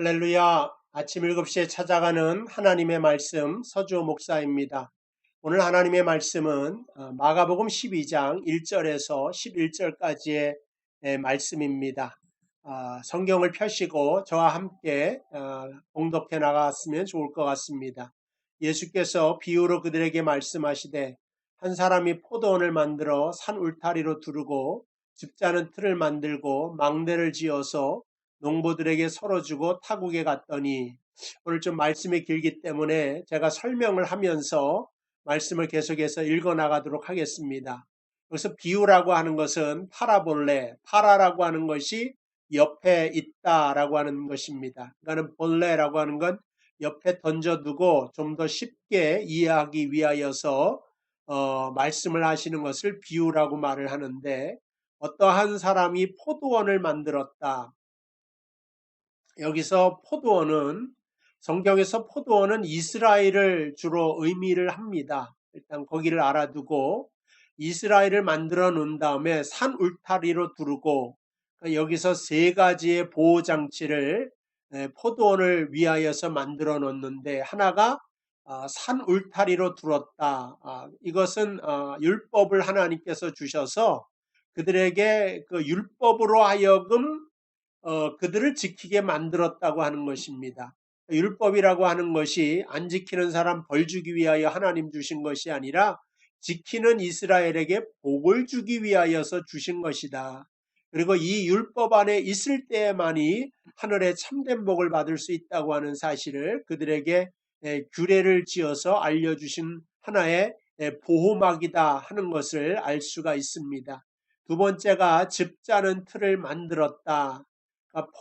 할렐루야. 아침 7시에 찾아가는 하나님의 말씀 서주 목사입니다. 오늘 하나님의 말씀은 마가복음 12장 1절에서 11절까지의 말씀입니다. 성경을 펴시고 저와 함께 봉독해 나갔으면 좋을 것 같습니다. 예수께서 비유로 그들에게 말씀하시되 한 사람이 포도원을 만들어 산 울타리로 두르고 집자는 틀을 만들고 망대를 지어서 농부들에게 서로 주고 타국에 갔더니, 오늘 좀 말씀이 길기 때문에 제가 설명을 하면서 말씀을 계속해서 읽어 나가도록 하겠습니다. 여기서 비유라고 하는 것은 파라볼레, 파라라고 하는 것이 옆에 있다라고 하는 것입니다. 그러니까 볼레라고 하는 건 옆에 던져두고 좀 더 쉽게 이해하기 위하여서 말씀을 하시는 것을 비유라고 말을 하는데, 어떠한 사람이 포도원을 만들었다. 여기서 포도원은, 성경에서 포도원은 이스라엘을 주로 의미를 합니다. 일단 거기를 알아두고 이스라엘을 만들어 놓은 다음에 산 울타리로 두르고, 여기서 세 가지의 보호 장치를 포도원을 위하여서 만들어 놓는데, 하나가 산 울타리로 두었다. 이것은 율법을 하나님께서 주셔서 그들에게 그 율법으로 하여금 그들을 지키게 만들었다고 하는 것입니다. 율법이라고 하는 것이 안 지키는 사람 벌 주기 위하여 하나님 주신 것이 아니라 지키는 이스라엘에게 복을 주기 위하여서 주신 것이다. 그리고 이 율법 안에 있을 때만이 하늘의 참된 복을 받을 수 있다고 하는 사실을 그들에게 규례를 지어서 알려주신 하나의 보호막이다 하는 것을 알 수가 있습니다. 두 번째가 즙자는 틀을 만들었다.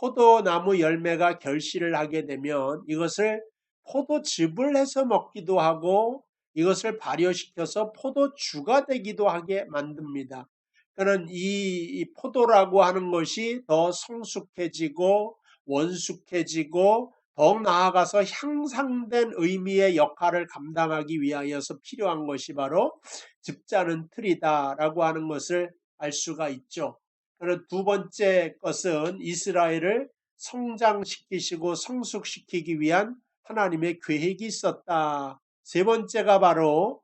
포도나무 열매가 결실을 하게 되면 이것을 포도즙을 해서 먹기도 하고 이것을 발효시켜서 포도주가 되기도 하게 만듭니다. 그는 이 포도라고 하는 것이 더 성숙해지고 원숙해지고 더욱 나아가서 향상된 의미의 역할을 감당하기 위하여서 필요한 것이 바로 즙자는 틀이다라고 하는 것을 알 수가 있죠. 그리고 두 번째 것은 이스라엘을 성장시키시고 성숙시키기 위한 하나님의 계획이 있었다. 세 번째가 바로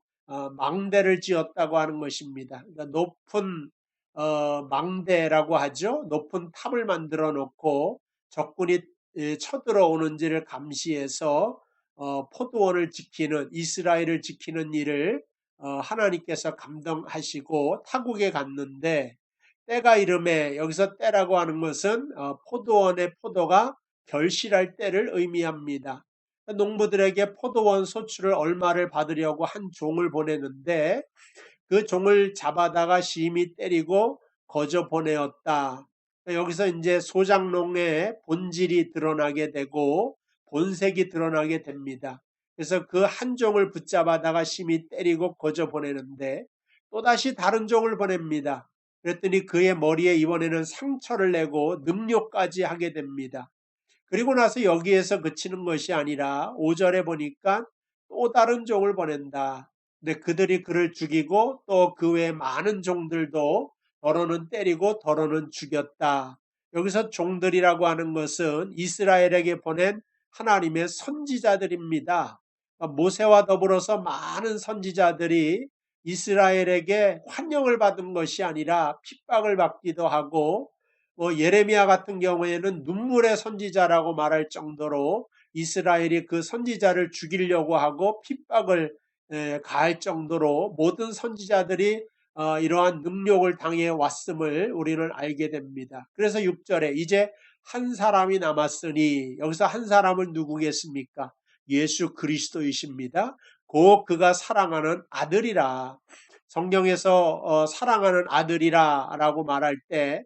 망대를 지었다고 하는 것입니다. 그러니까 높은 망대라고 하죠. 높은 탑을 만들어 놓고 적군이 쳐들어오는지를 감시해서 포도원을 지키는, 이스라엘을 지키는 일을 하나님께서 감당하시고 타국에 갔는데, 때가 이름에, 여기서 때라고 하는 것은 포도원의 포도가 결실할 때를 의미합니다. 농부들에게 포도원 소출을 얼마를 받으려고 한 종을 보내는데 그 종을 잡아다가 심히 때리고 거저 보내었다. 여기서 이제 소작농의 본질이 드러나게 되고 본색이 드러나게 됩니다. 그래서 그 한 종을 붙잡아다가 심히 때리고 거저 보내는데 또다시 다른 종을 보냅니다. 그랬더니 그의 머리에 이번에는 상처를 내고 능욕까지 하게 됩니다. 그리고 나서 여기에서 그치는 것이 아니라 5절에 보니까 또 다른 종을 보낸다. 근데 그들이 그를 죽이고 또 그 외에 많은 종들도 더러는 때리고 더러는 죽였다. 여기서 종들이라고 하는 것은 이스라엘에게 보낸 하나님의 선지자들입니다. 모세와 더불어서 많은 선지자들이 이스라엘에게 환영을 받은 것이 아니라 핍박을 받기도 하고, 예레미야 같은 경우에는 눈물의 선지자라고 말할 정도로 이스라엘이 그 선지자를 죽이려고 하고 핍박을 가할 정도로 모든 선지자들이 이러한 능욕을 당해 왔음을 우리는 알게 됩니다. 그래서 6절에 이제 한 사람이 남았으니, 여기서 한 사람은 누구겠습니까? 예수 그리스도이십니다. 곧 그가 사랑하는 아들이라. 성경에서 사랑하는 아들이라 라고 말할 때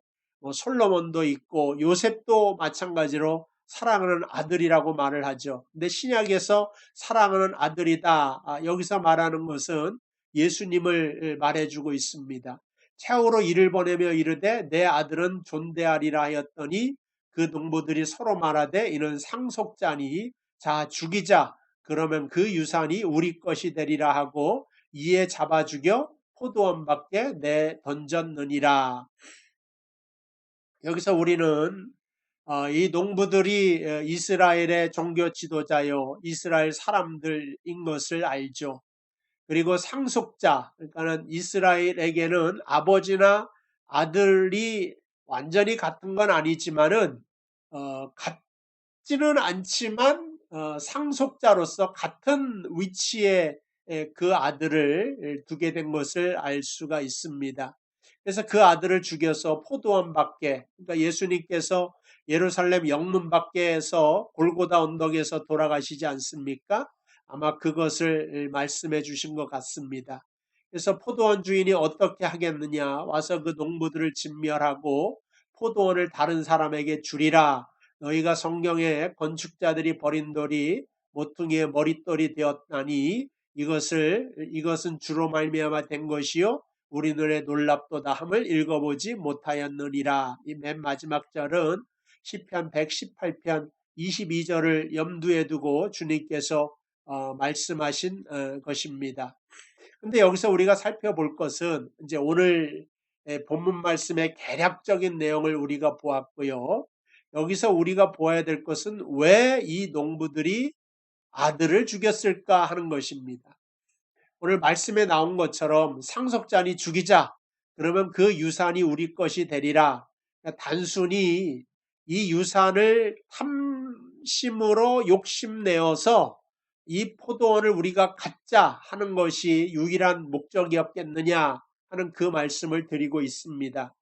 솔로몬도 있고 요셉도 마찬가지로 사랑하는 아들이라고 말을 하죠. 근데 신약에서 사랑하는 아들이다, 여기서 말하는 것은 예수님을 말해주고 있습니다. 최후로 이를 보내며 이르되 내 아들은 존대하리라 하였더니 그 농부들이 서로 말하되 이는 상속자니 자 죽이자, 그러면 그 유산이 우리 것이 되리라 하고 이에 잡아 죽여 포도원 밖에 내 던졌느니라. 여기서 우리는 이 농부들이 이스라엘의 종교 지도자요, 이스라엘 사람들인 것을 알죠. 그리고 상속자, 그러니까는 이스라엘에게는 아버지나 아들이 완전히 같은 건 아니지만은 같지는 않지만 상속자로서 같은 위치에 그 아들을 두게 된 것을 알 수가 있습니다. 그래서 그 아들을 죽여서 포도원 밖에, 그러니까 예수님께서 예루살렘 영문 밖에서 골고다 언덕에서 돌아가시지 않습니까? 아마 그것을 말씀해 주신 것 같습니다. 그래서 포도원 주인이 어떻게 하겠느냐, 와서 그 농부들을 진멸하고 포도원을 다른 사람에게 주리라. 너희가 성경에 건축자들이 버린 돌이 모퉁이의 머릿돌이 되었나니 이것은 주로 말미암아 된 것이요 우리 눈에 놀랍도다 함을 읽어보지 못하였느니라. 이 맨 마지막 절은 시편 118편 22절을 염두에 두고 주님께서 말씀하신 것입니다. 근데 여기서 우리가 살펴볼 것은 이제 오늘 본문 말씀의 개략적인 내용을 우리가 보았고요. 여기서 우리가 보아야 될 것은 왜 이 농부들이 아들을 죽였을까 하는 것입니다. 오늘 말씀에 나온 것처럼 상속자니 죽이자. 그러면 그 유산이 우리 것이 되리라. 그러니까 단순히 이 유산을 탐심으로 욕심내어서 이 포도원을 우리가 갖자 하는 것이 유일한 목적이었겠느냐 하는 그 말씀을 드리고 있습니다.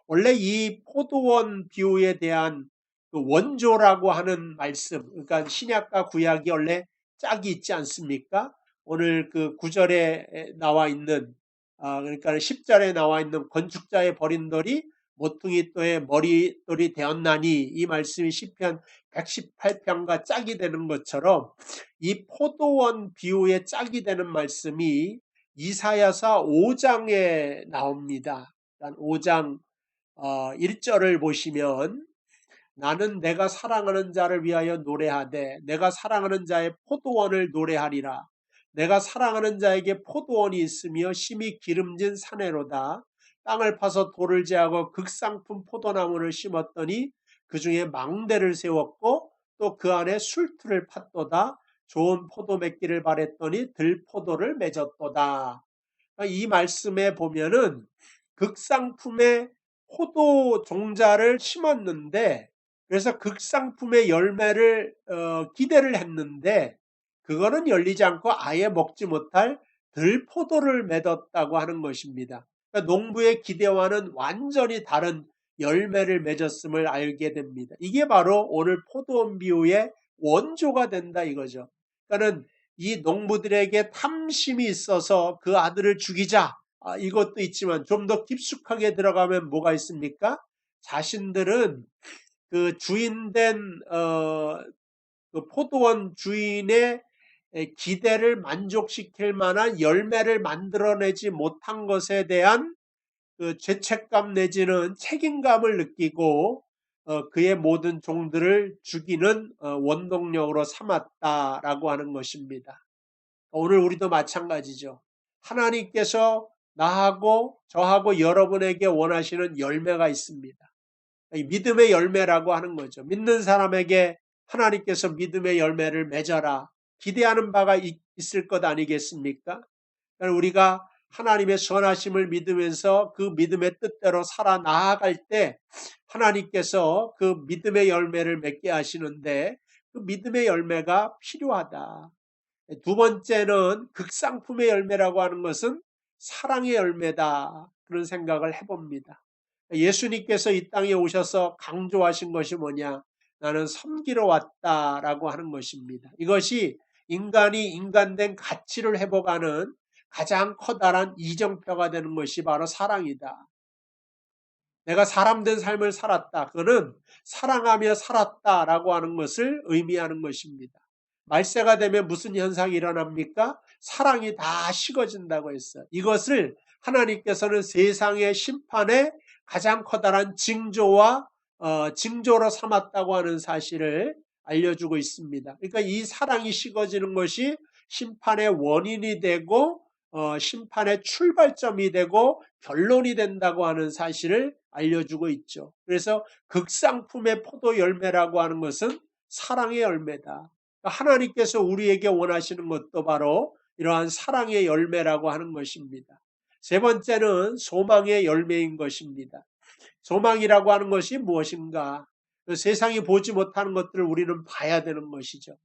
원래 이 포도원 비유에 대한 그 원조라고 하는 말씀, 그러니까 신약과 구약이 원래 짝이 있지 않습니까? 오늘 그 9절에 나와 있는, 그러니까 10절에 나와 있는 건축자의 버린 돌이 모퉁이 또의 머리돌이 되었나니, 이 말씀이 시편 118편과 짝이 되는 것처럼 이 포도원 비유의 짝이 되는 말씀이 이사야서 5장에 나옵니다. 5장 1절을 보시면 나는 내가 사랑하는 자를 위하여 노래하되 내가 사랑하는 자의 포도원을 노래하리라. 내가 사랑하는 자에게 포도원이 있으며 심히 기름진 사내로다. 땅을 파서 돌을 제하고 극상품 포도나무를 심었더니 그 중에 망대를 세웠고 또 그 안에 술틀을 팠도다. 좋은 포도 맺기를 바랬더니 들포도를 맺었도다. 이 말씀에 보면은 극상품의 포도 종자를 심었는데, 그래서 극상품의 열매를 기대를 했는데 그거는 열리지 않고 아예 먹지 못할 들포도를 맺었다고 하는 것입니다. 그러니까 농부의 기대와는 완전히 다른 열매를 맺었음을 알게 됩니다. 이게 바로 오늘 포도원 비유의 원조가 된다 이거죠. 그러니까는 이 농부들에게 탐심이 있어서 그 아들을 죽이자, 이것도 있지만 좀 더 깊숙하게 들어가면 뭐가 있습니까? 자신들은 그 주인된 그 포도원 주인의 기대를 만족시킬 만한 열매를 만들어내지 못한 것에 대한 그 죄책감 내지는 책임감을 느끼고 그의 모든 종들을 죽이는 원동력으로 삼았다라고 하는 것입니다. 오늘 우리도 마찬가지죠. 하나님께서 나하고 저하고 여러분에게 원하시는 열매가 있습니다. 믿음의 열매라고 하는 거죠. 믿는 사람에게 하나님께서 믿음의 열매를 맺어라. 기대하는 바가 있을 것 아니겠습니까? 우리가 하나님의 선하심을 믿으면서 그 믿음의 뜻대로 살아 나아갈 때 하나님께서 그 믿음의 열매를 맺게 하시는데 그 믿음의 열매가 필요하다. 두 번째는 극상품의 열매라고 하는 것은 사랑의 열매다. 그런 생각을 해봅니다. 예수님께서 이 땅에 오셔서 강조하신 것이 뭐냐? 나는 섬기러 왔다라고 하는 것입니다. 이것이 인간이 인간된 가치를 회복하는 가장 커다란 이정표가 되는 것이 바로 사랑이다. 내가 사람된 삶을 살았다. 그거는 사랑하며 살았다라고 하는 것을 의미하는 것입니다. 말세가 되면 무슨 현상이 일어납니까? 사랑이 다 식어진다고 했어요. 이것을 하나님께서는 세상의 심판의 가장 커다란 징조로 삼았다고 하는 사실을 알려주고 있습니다. 그러니까 이 사랑이 식어지는 것이 심판의 원인이 되고 심판의 출발점이 되고 결론이 된다고 하는 사실을 알려주고 있죠. 그래서 극상품의 포도 열매라고 하는 것은 사랑의 열매다. 하나님께서 우리에게 원하시는 것도 바로 이러한 사랑의 열매라고 하는 것입니다. 세 번째는 소망의 열매인 것입니다. 소망이라고 하는 것이 무엇인가? 세상이 보지 못하는 것들을 우리는 봐야 되는 것이죠.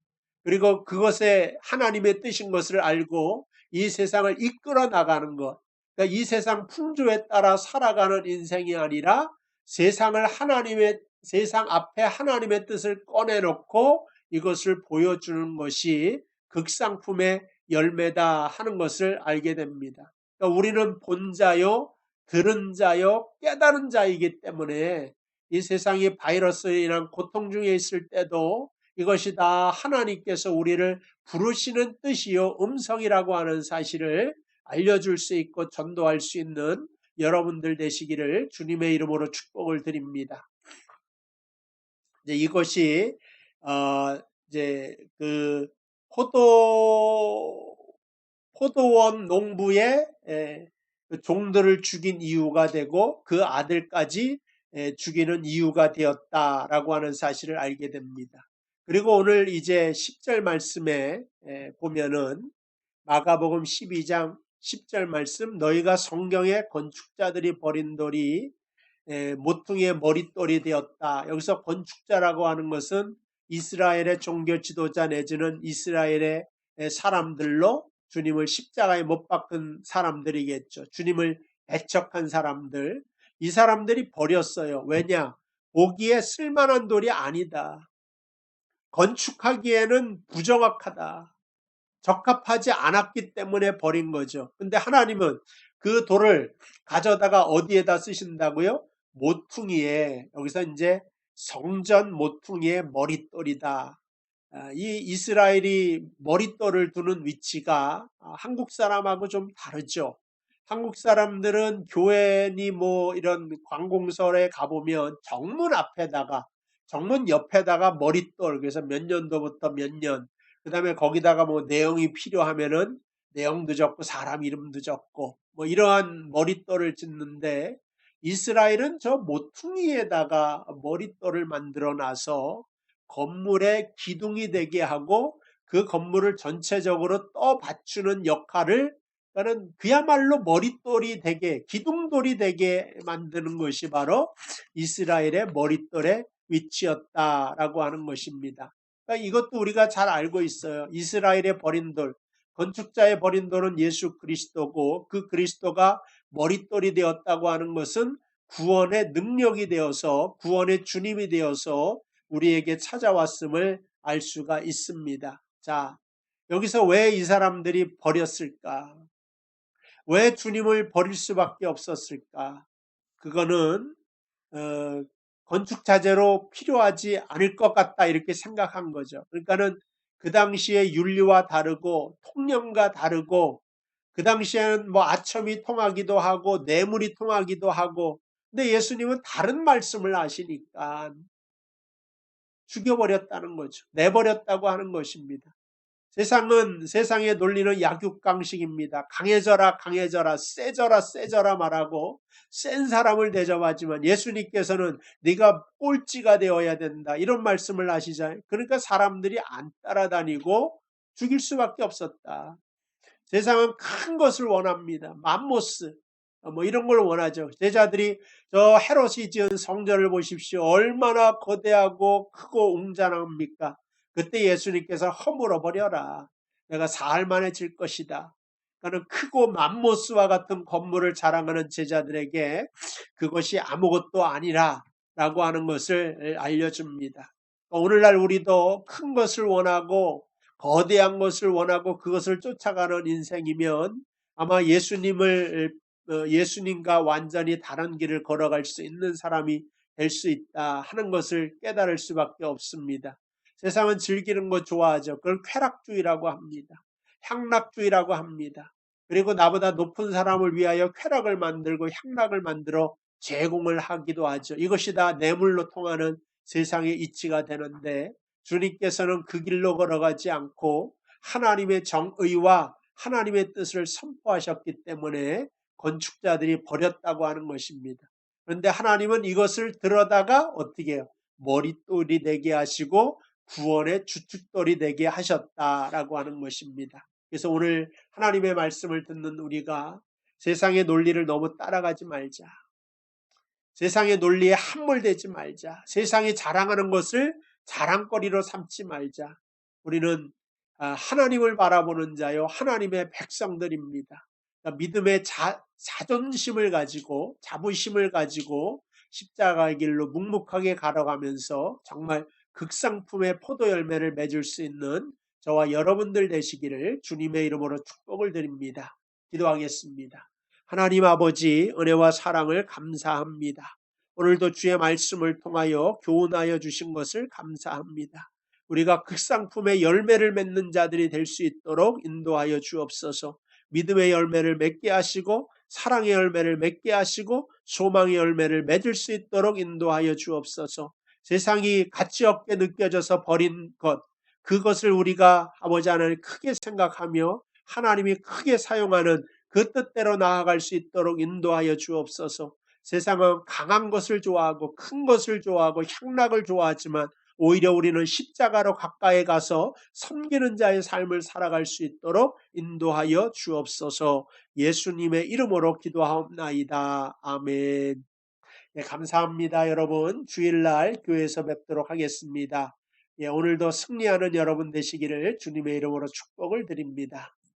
그리고 그것에 하나님의 뜻인 것을 알고 이 세상을 이끌어 나가는 것. 그러니까 이 세상 풍조에 따라 살아가는 인생이 아니라 세상 앞에 하나님의 뜻을 꺼내놓고 이것을 보여주는 것이 극상품의 열매다 하는 것을 알게 됩니다. 그러니까 우리는 본 자요, 들은 자요, 깨달은 자이기 때문에 이 세상이 바이러스로 인한 고통 중에 있을 때도 이것이 다 하나님께서 우리를 부르시는 뜻이요 음성이라고 하는 사실을 알려줄 수 있고 전도할 수 있는 여러분들 되시기를 주님의 이름으로 축복을 드립니다. 이제 이것이 이제 그 포도원 농부의 그 종들을 죽인 이유가 되고 그 아들까지 죽이는 이유가 되었다라고 하는 사실을 알게 됩니다. 그리고 오늘 이제 10절 말씀에 보면은 마가복음 12장 10절 말씀, 너희가 성경에 건축자들이 버린 돌이 모퉁이의 머릿돌이 되었다. 여기서 건축자라고 하는 것은 이스라엘의 종교 지도자 내지는 이스라엘의 사람들로 주님을 십자가에 못 박은 사람들이겠죠. 주님을 배척한 사람들. 이 사람들이 버렸어요. 왜냐? 보기에 쓸만한 돌이 아니다. 건축하기에는 부정확하다. 적합하지 않았기 때문에 버린 거죠. 근데 하나님은 그 돌을 가져다가 어디에다 쓰신다고요? 모퉁이에, 여기서 이제 성전 모퉁이의 머릿돌이다. 이 이스라엘이 머릿돌을 두는 위치가 한국 사람하고 좀 다르죠. 한국 사람들은 교회니 뭐 이런 관공서에 가보면 정문 옆에다가 머릿돌, 그래서 몇 년도부터 몇 년, 그 다음에 거기다가 뭐 내용이 필요하면은 내용도 적고 사람 이름도 적고 뭐 이러한 머릿돌을 짓는데, 이스라엘은 저 모퉁이에다가 머릿돌을 만들어 놔서 건물의 기둥이 되게 하고 그 건물을 전체적으로 떠받치는 역할을, 그러니까 그야말로 머릿돌이 되게, 기둥돌이 되게 만드는 것이 바로 이스라엘의 머릿돌의 위치였다라고 하는 것입니다. 그러니까 이것도 우리가 잘 알고 있어요. 이스라엘의 버린 돌, 건축자의 버린 돌은 예수 그리스도고, 그 그리스도가 머릿돌이 되었다고 하는 것은 구원의 능력이 되어서, 구원의 주님이 되어서 우리에게 찾아왔음을 알 수가 있습니다. 자, 여기서 왜 이 사람들이 버렸을까? 왜 주님을 버릴 수밖에 없었을까? 그거는 건축 자재로 필요하지 않을 것 같다 이렇게 생각한 거죠. 그러니까는 그 당시에 윤리와 다르고 통념과 다르고, 그 당시에는 뭐 아첨이 통하기도 하고 뇌물이 통하기도 하고, 근데 예수님은 다른 말씀을 하시니까 죽여버렸다는 거죠. 내버렸다고 하는 것입니다. 세상의 논리는 약육강식입니다. 강해져라 강해져라, 세져라 말하고 센 사람을 대접하지만 예수님께서는 네가 꼴찌가 되어야 된다 이런 말씀을 하시잖아요. 그러니까 사람들이 안 따라다니고 죽일 수밖에 없었다. 세상은 큰 것을 원합니다. 맘모스 뭐 이런 걸 원하죠. 제자들이 저 헤롯이 지은 성전을 보십시오. 얼마나 거대하고 크고 웅장합니까? 그때 예수님께서 허물어 버려라. 내가 사흘 만에 질 것이다. 그는 크고 맘모스와 같은 건물을 자랑하는 제자들에게 그것이 아무것도 아니라 라고 하는 것을 알려줍니다. 오늘날 우리도 큰 것을 원하고 거대한 것을 원하고 그것을 쫓아가는 인생이면 아마 예수님과 완전히 다른 길을 걸어갈 수 있는 사람이 될 수 있다 하는 것을 깨달을 수밖에 없습니다. 세상은 즐기는 거 좋아하죠. 그걸 쾌락주의라고 합니다. 향락주의라고 합니다. 그리고 나보다 높은 사람을 위하여 쾌락을 만들고 향락을 만들어 제공을 하기도 하죠. 이것이 다 뇌물로 통하는 세상의 이치가 되는데, 주님께서는 그 길로 걸어가지 않고 하나님의 정의와 하나님의 뜻을 선포하셨기 때문에 건축자들이 버렸다고 하는 것입니다. 그런데 하나님은 이것을 들어다가 어떻게 해요? 머릿돌이 되게 하시고 구원의 주춧돌이 되게 하셨다라고 하는 것입니다. 그래서 오늘 하나님의 말씀을 듣는 우리가 세상의 논리를 너무 따라가지 말자. 세상의 논리에 함몰되지 말자. 세상이 자랑하는 것을 자랑거리로 삼지 말자. 우리는 하나님을 바라보는 자요 하나님의 백성들입니다. 믿음의 자존심을 가지고 자부심을 가지고 십자가의 길로 묵묵하게 걸어가면서 정말 극상품의 포도 열매를 맺을 수 있는 저와 여러분들 되시기를 주님의 이름으로 축복을 드립니다. 기도하겠습니다. 하나님 아버지 은혜와 사랑을 감사합니다. 오늘도 주의 말씀을 통하여 교훈하여 주신 것을 감사합니다. 우리가 극상품의 열매를 맺는 자들이 될 수 있도록 인도하여 주옵소서. 믿음의 열매를 맺게 하시고 사랑의 열매를 맺게 하시고 소망의 열매를 맺을 수 있도록 인도하여 주옵소서. 세상이 가치 없게 느껴져서 버린 것, 그것을 우리가 아버지 하나님 크게 생각하며 하나님이 크게 사용하는 그 뜻대로 나아갈 수 있도록 인도하여 주옵소서. 세상은 강한 것을 좋아하고 큰 것을 좋아하고 향락을 좋아하지만 오히려 우리는 십자가로 가까이 가서 섬기는 자의 삶을 살아갈 수 있도록 인도하여 주옵소서. 예수님의 이름으로 기도하옵나이다. 아멘. 네, 감사합니다. 여러분 주일날 교회에서 뵙도록 하겠습니다. 오늘도 승리하는 여러분 되시기를 주님의 이름으로 축복을 드립니다.